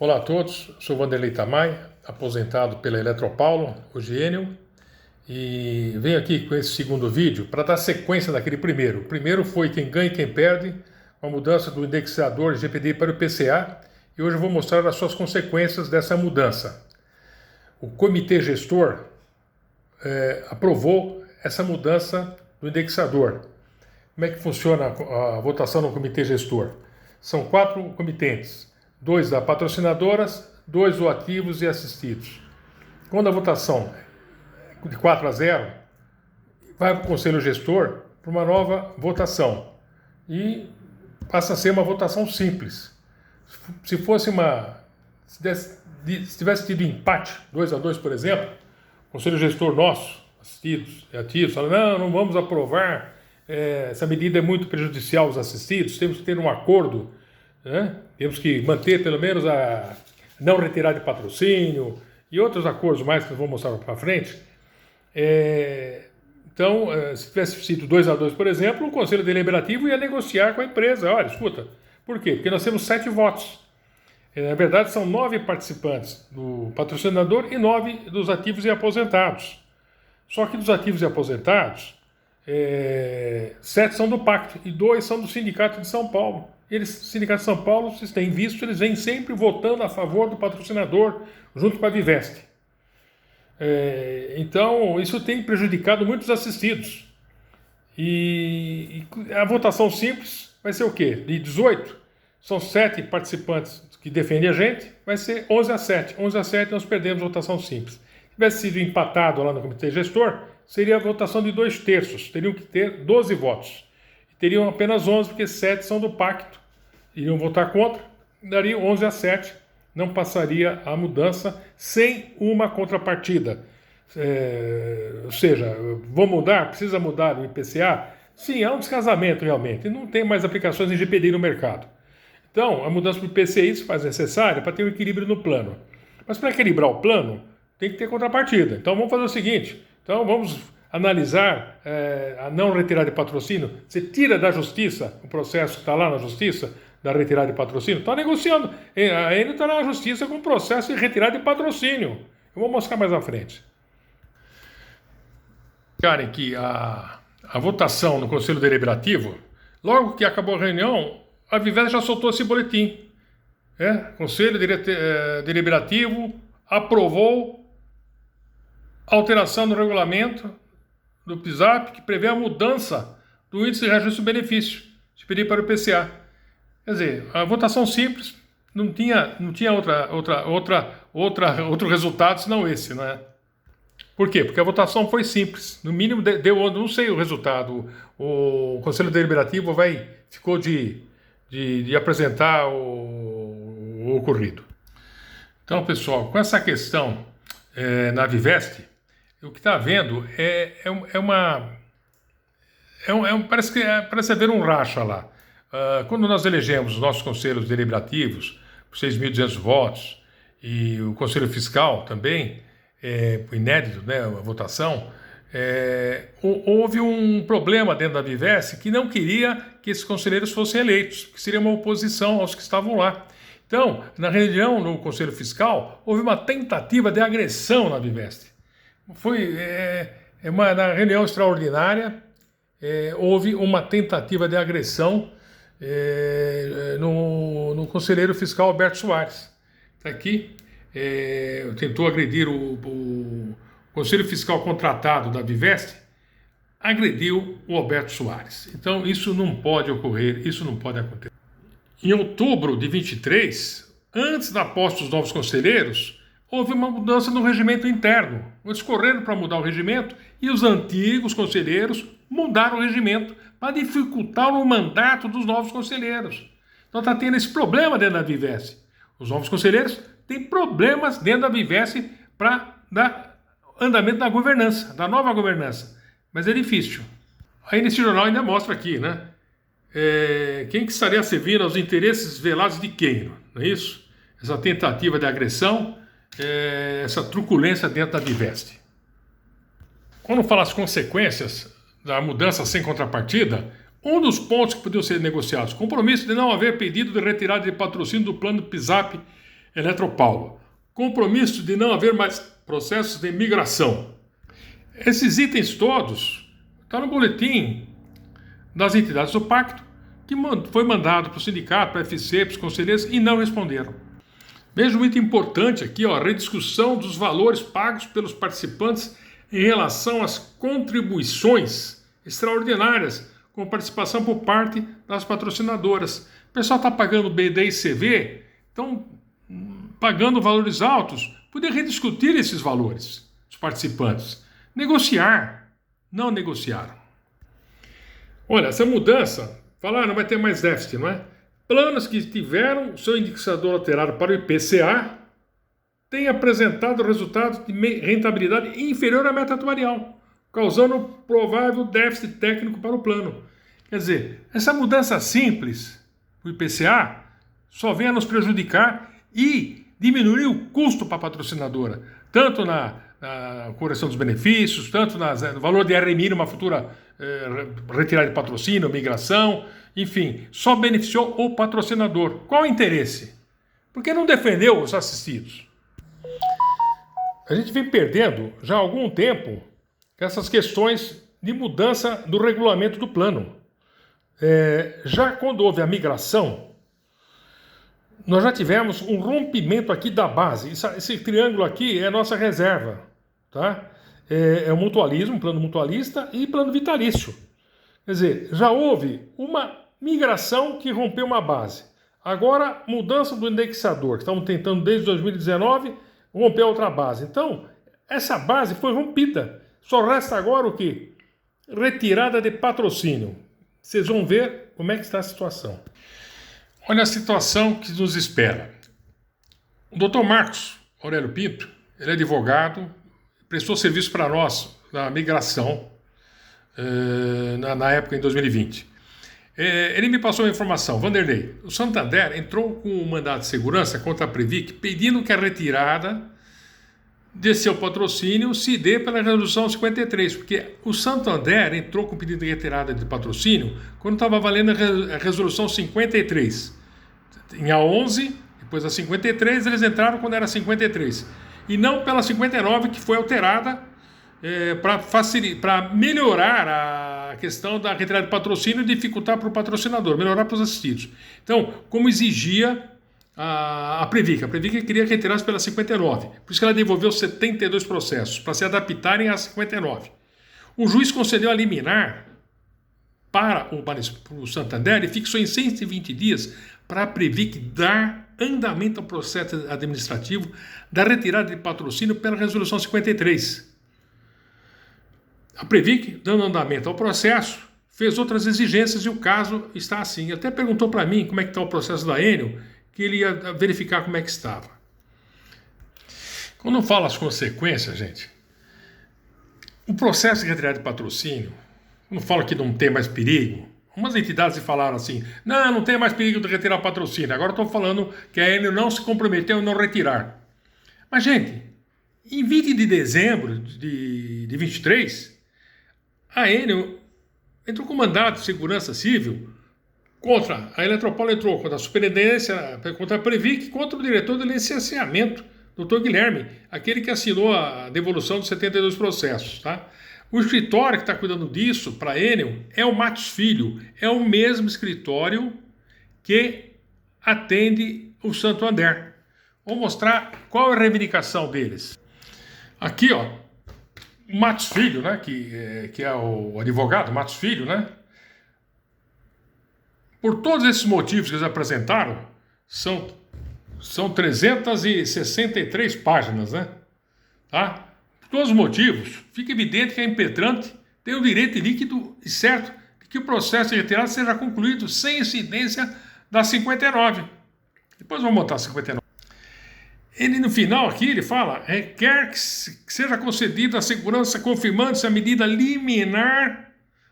Olá a todos, sou Vanderlei Tamay, aposentado pela Eletropaulo, hoje Enel, e venho aqui com esse segundo vídeo para dar sequência daquele primeiro. O primeiro foi quem ganha e quem perde, a mudança do indexador GPDI para o IPCA, e hoje eu vou mostrar as suas consequências dessa mudança. O comitê gestor aprovou essa mudança do indexador. Como é que funciona a votação no comitê gestor? São 4 comitentes, 2 da patrocinadoras, 2 do ativos e assistidos. Quando a votação é de 4-0, vai para o conselho gestor para uma nova votação e passa a ser uma votação simples. Se tivesse tido empate, 2-2, por exemplo, o conselho gestor nosso, assistidos e ativos, fala, não vamos aprovar, essa medida é muito prejudicial aos assistidos, temos que ter um acordo, né? Temos que manter pelo menos a não retirar de patrocínio e outros acordos mais que eu vou mostrar para frente. Então, se tivesse sido 2-2, por exemplo, o Conselho Deliberativo ia negociar com a empresa. Olha, escuta, por quê? Porque nós temos 7 votos. Na verdade, são 9 participantes do patrocinador e 9 dos ativos e aposentados. Só que dos ativos e aposentados, 7 são do Pacto e 2 são do Sindicato de São Paulo. O Sindicato de São Paulo, vocês têm visto, eles vêm sempre votando a favor do patrocinador, junto com a Viveste. Então, isso tem prejudicado muitos assistidos. E a votação simples vai ser o quê? De 18, são 7 participantes que defendem a gente, vai ser 11-7. 11-7 nós perdemos a votação simples. Se tivesse sido empatado lá no comitê gestor, seria a votação de 2/3, teriam que ter 12 votos. Teriam apenas 11, porque 7 são do pacto, iriam votar contra, daria 11-7, não passaria a mudança sem uma contrapartida. Ou seja, vou mudar, precisa mudar o IPCA? Sim, há um descasamento realmente, não tem mais aplicações em GPDI no mercado. Então, a mudança do IPCI se faz necessária para ter um equilíbrio no plano. Mas para equilibrar o plano, tem que ter contrapartida. Então, vamos fazer o seguinte, vamos analisar a não retirada de patrocínio. Você tira da justiça o processo que está lá na justiça da retirada de patrocínio. Está negociando. A Enel está na justiça com o processo de retirada de patrocínio. Eu vou mostrar mais à frente. Karen, que a votação no Conselho Deliberativo, logo que acabou a reunião, a Viveste já soltou esse boletim. Conselho Deliberativo aprovou a alteração do regulamento do PISAP, que prevê a mudança do índice de reajuste do benefício, de pedir para o IPCA. Quer dizer, a votação simples não tinha outro resultado senão esse, não é? Por quê? Porque a votação foi simples. No mínimo, não sei o resultado. O Conselho Deliberativo ficou de apresentar o ocorrido. Então, pessoal, com essa questão na Viveste, o que está havendo parece haver um racha lá. Quando nós elegemos os nossos conselhos deliberativos, por 6.200 votos, e o Conselho Fiscal também, inédito, né, a votação, houve um problema dentro da Viveste que não queria que esses conselheiros fossem eleitos, que seria uma oposição aos que estavam lá. Então, na reunião no Conselho Fiscal, houve uma tentativa de agressão na Viveste. Na reunião extraordinária, houve uma tentativa de agressão no conselheiro fiscal Alberto Soares. Está aqui, tentou agredir o conselho fiscal contratado da Viveste, agrediu o Alberto Soares. Então, isso não pode ocorrer, isso não pode acontecer. Em outubro de 23, antes da posse dos novos conselheiros, houve uma mudança no regimento interno. Eles correram para mudar o regimento e os antigos conselheiros mudaram o regimento para dificultar o mandato dos novos conselheiros. Então está tendo esse problema dentro da Viveste. Os novos conselheiros têm problemas dentro da Viveste para dar andamento da governança, da nova governança. Mas é difícil. Aí nesse jornal ainda mostra aqui, né? Quem que estaria servindo aos interesses velados de quem? Não é isso? Essa tentativa de agressão, essa truculência dentro da Viveste. Quando fala as consequências da mudança sem contrapartida, um dos pontos que podiam ser negociados, compromisso de não haver pedido de retirada de patrocínio do plano PISAP Eletropaulo. Compromisso de não haver mais processos de migração. Esses itens todos estão no boletim das entidades do pacto, que foi mandado para o sindicato, para a FC, para os conselheiros, e não responderam. Veja um item importante aqui, ó, a rediscussão dos valores pagos pelos participantes em relação às contribuições extraordinárias com participação por parte das patrocinadoras. O pessoal está pagando BD e CV, estão pagando valores altos. Poder rediscutir esses valores, os participantes. Negociar. Não negociaram. Olha, essa mudança, falaram, vai ter mais déficit, não é? Planos que tiveram seu indexador alterado para o IPCA têm apresentado resultados de rentabilidade inferior à meta atuarial, causando provável déficit técnico para o plano. Quer dizer, essa mudança simples do IPCA só vem a nos prejudicar e diminuir o custo para a patrocinadora, tanto na correção dos benefícios, tanto no valor de RMI numa futura retirada de patrocínio, migração, enfim, só beneficiou o patrocinador. Qual o interesse? Por que não defendeu os assistidos? A gente vem perdendo já há algum tempo essas questões de mudança do regulamento do plano. Já quando houve a migração, nós já tivemos um rompimento aqui da base. Esse triângulo aqui é a nossa reserva, tá? É o mutualismo, plano mutualista e plano vitalício. Quer dizer, já houve uma migração que rompeu uma base. Agora, mudança do indexador, que estamos tentando desde 2019 romper outra base. Então, essa base foi rompida. Só resta agora o quê? Retirada de patrocínio. Vocês vão ver como é que está a situação. Olha a situação que nos espera. O doutor Marcos Aurélio Pinto, ele é advogado, prestou serviço para nós na migração, na época, em 2020. Ele me passou uma informação, Vanderlei, o Santander entrou com um mandado de segurança contra a Previc, pedindo que a retirada de seu patrocínio se dê pela resolução 53, porque o Santander entrou com pedido de retirada de patrocínio quando estava valendo a resolução 53. Em A11, depois a 53, eles entraram quando era 53. E não pela 59, que foi alterada para melhorar a questão da retirada de patrocínio e dificultar para o patrocinador, melhorar para os assistidos. Então, como exigia a Previc queria retirar-se pela 59, por isso que ela devolveu 72 processos, para se adaptarem à 59. O juiz concedeu a liminar para o Santander e fixou em 120 dias para a Previc dar andamento ao processo administrativo da retirada de patrocínio pela resolução 53. A Previc, dando andamento ao processo, fez outras exigências e o caso está assim. Até perguntou para mim como é que está o processo da Enel, que ele ia verificar como é que estava. Quando eu falo as consequências, gente, o processo de retirada de patrocínio, quando eu falo que não tem mais perigo, umas entidades falaram assim, não tem mais perigo de retirar patrocínio, agora estou falando que a Enel não se comprometeu em não retirar. Mas, gente, em 20 de dezembro de 23, a Enel entrou com mandado de segurança civil contra a Eletropaulo, entrou contra a superintendência, contra a Previc, contra o diretor de licenciamento, Dr. Guilherme, aquele que assinou a devolução de 72 processos, tá? O escritório que está cuidando disso para a Enel é o Matos Filho, é o mesmo escritório que atende o Santander. Vou mostrar qual é a reivindicação deles. Aqui, ó, o Matos Filho, né, que é o advogado Matos Filho, né? Por todos esses motivos que eles apresentaram, são 363 páginas, né? Tá? Por todos os motivos, fica evidente que a impetrante tem o direito líquido e certo de que o processo de retirada seja concluído sem incidência da 59. Depois vamos montar a 59. Ele, no final aqui, ele fala, requer que seja concedida a segurança confirmando-se a medida liminar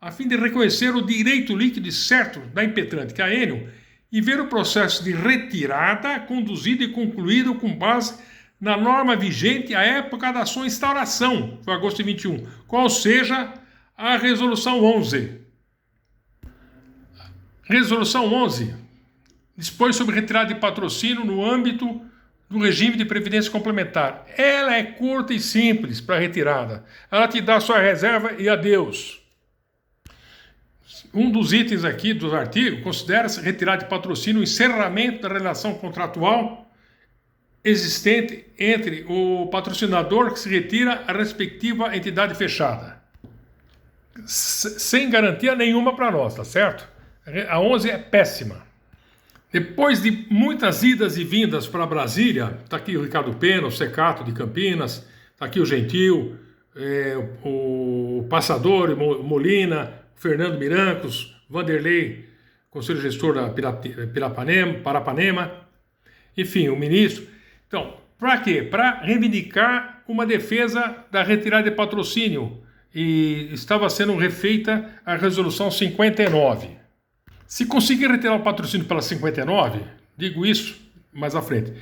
a fim de reconhecer o direito líquido e certo da impetrante, que é a Enel, e ver o processo de retirada conduzido e concluído com base na norma vigente à época da sua instauração, foi agosto de 21, qual seja a Resolução 11. Resolução 11 dispõe sobre retirada de patrocínio no âmbito do regime de previdência complementar. Ela é curta e simples para retirada. Ela te dá sua reserva e adeus. Um dos itens aqui do artigo considera-se retirada de patrocínio o encerramento da relação contratual existente entre o patrocinador que se retira a respectiva entidade fechada. Sem garantia nenhuma para nós, tá certo? A 11 é péssima. Depois de muitas idas e vindas para Brasília, está aqui o Ricardo Pena, o Secato de Campinas, está aqui o Gentil, o Passador, o Molina, o Fernando Mirancos, Vanderlei, Conselho Gestor da Parapanema, enfim, o ministro. Então, para quê? Para reivindicar uma defesa da retirada de patrocínio, e estava sendo refeita a resolução 59. Se conseguir retirar o patrocínio pela 59, digo isso mais à frente.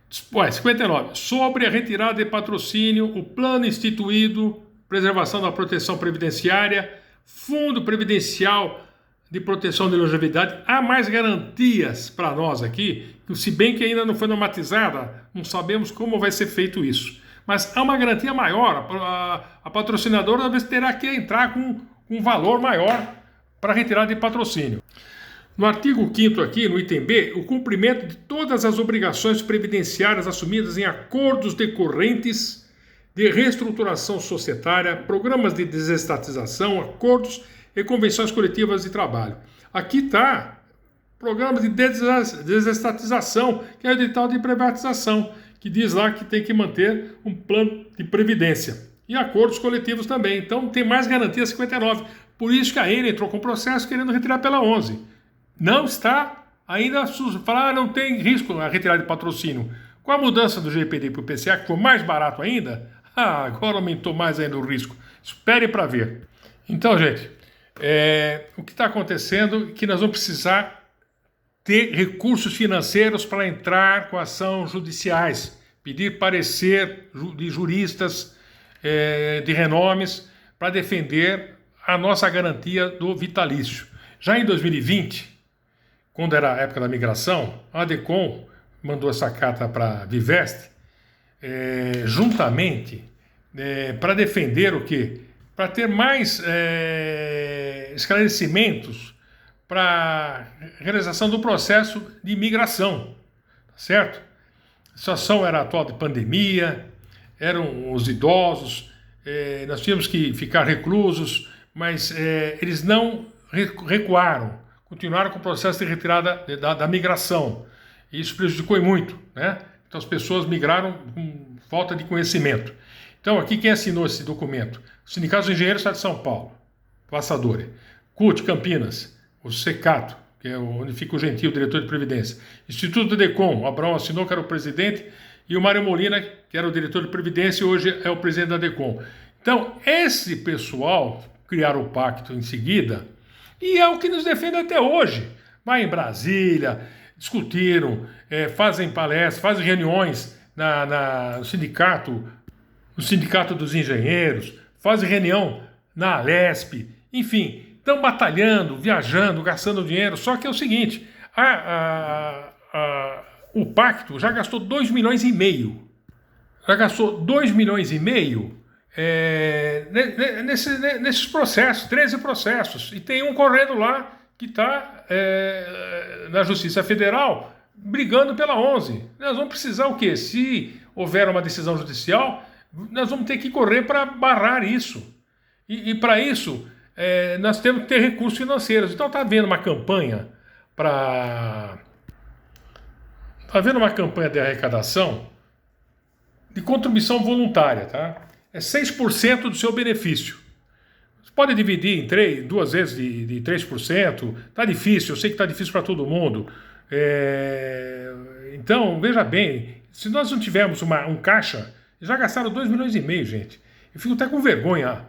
59. Sobre a retirada de patrocínio, o plano instituído, preservação da proteção previdenciária, fundo previdencial de proteção de longevidade, há mais garantias para nós aqui, se bem que ainda não foi normatizada, não sabemos como vai ser feito isso. Mas há uma garantia maior, a patrocinadora talvez terá que entrar com um valor maior para retirada de patrocínio. No artigo 5º aqui, no item B, o cumprimento de todas as obrigações previdenciárias assumidas em acordos decorrentes de reestruturação societária, programas de desestatização, acordos e convenções coletivas de trabalho. Aqui está programas de desestatização, que é o edital de privatização, que diz lá que tem que manter um plano de previdência. E acordos coletivos também. Então tem mais garantia 59. Por isso que a ENE entrou com processo querendo retirar pela 11. Não está ainda, falar não tem risco a retirada de patrocínio. Com a mudança do GPD para o PCA, que foi mais barato ainda, agora aumentou mais ainda o risco. Espere para ver. Então, gente, o que está acontecendo é que nós vamos precisar ter recursos financeiros para entrar com ação judiciais, pedir parecer de juristas de renomes para defender a nossa garantia do vitalício. Já em 2020, quando era a época da migração, a ADECOM mandou essa carta para a Viveste, juntamente, para defender o quê? Para ter mais esclarecimentos para a realização do processo de imigração, certo? A situação era atual de pandemia, eram os idosos, nós tínhamos que ficar reclusos, mas eles não recuaram, continuaram com o processo de retirada da migração. E isso prejudicou muito, né? Então as pessoas migraram com falta de conhecimento. Então aqui quem assinou esse documento? O Sindicato dos Engenheiros do Estado de São Paulo, Passadore, CUT Campinas, o Secato, que é onde fica o Gentil, diretor de Previdência, Instituto do DECOM, o Abrão assinou, que era o presidente, e o Mário Molina, que era o diretor de Previdência e hoje é o presidente da DECOM. Então, esse pessoal criaram o pacto em seguida, e é o que nos defende até hoje. Vai em Brasília, discutiram, fazem palestras, fazem reuniões no sindicato dos engenheiros, fazem reunião na Alesp, enfim, estão batalhando, viajando, gastando dinheiro. Só que é o seguinte, o pacto já gastou 2,5 milhões. Já gastou 2,5 milhões nesses processos, 13 processos. E tem um correndo lá que está na Justiça Federal brigando pela 11. Nós vamos precisar o quê? Se houver uma decisão judicial, nós vamos ter que correr para barrar isso. E para isso, nós temos que ter recursos financeiros. Então está havendo uma campanha de arrecadação de contribuição voluntária, tá? É 6% do seu benefício. Você pode dividir em duas vezes de 3%. Está difícil, eu sei que está difícil para todo mundo. Então, veja bem, se nós não tivermos um caixa, já gastaram 2,5 milhões, gente. Eu fico até com vergonha.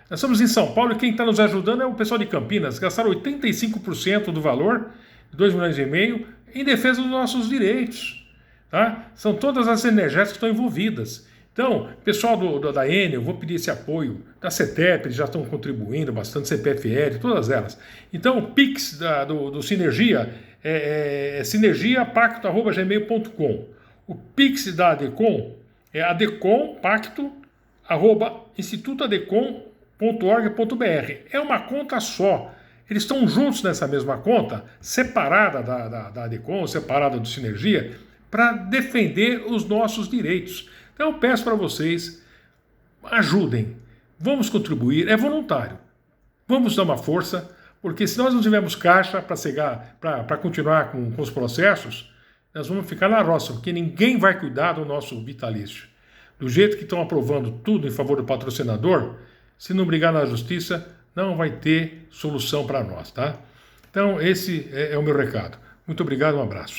Nós estamos em São Paulo e quem está nos ajudando é o pessoal de Campinas. Gastaram 85% do valor, 2,5 milhões, em defesa dos nossos direitos. Tá? São todas as energéticas que estão envolvidas. Então, pessoal da ENE, eu vou pedir esse apoio, da CETEP, eles já estão contribuindo bastante, CPFL, todas elas. Então, o Pix do Sinergia é sinergiapacto@gmail.com. O Pix da ADECOM é adecompacto@institutoadecom.org.br. É uma conta só. Eles estão juntos nessa mesma conta, separada da ADECOM, separada do Sinergia, para defender os nossos direitos. Então eu peço para vocês, ajudem, vamos contribuir, é voluntário. Vamos dar uma força, porque se nós não tivermos caixa para continuar com os processos, nós vamos ficar na roça, porque ninguém vai cuidar do nosso vitalício. Do jeito que estão aprovando tudo em favor do patrocinador, se não brigar na justiça, não vai ter solução para nós, tá? Então, esse é o meu recado. Muito obrigado, um abraço.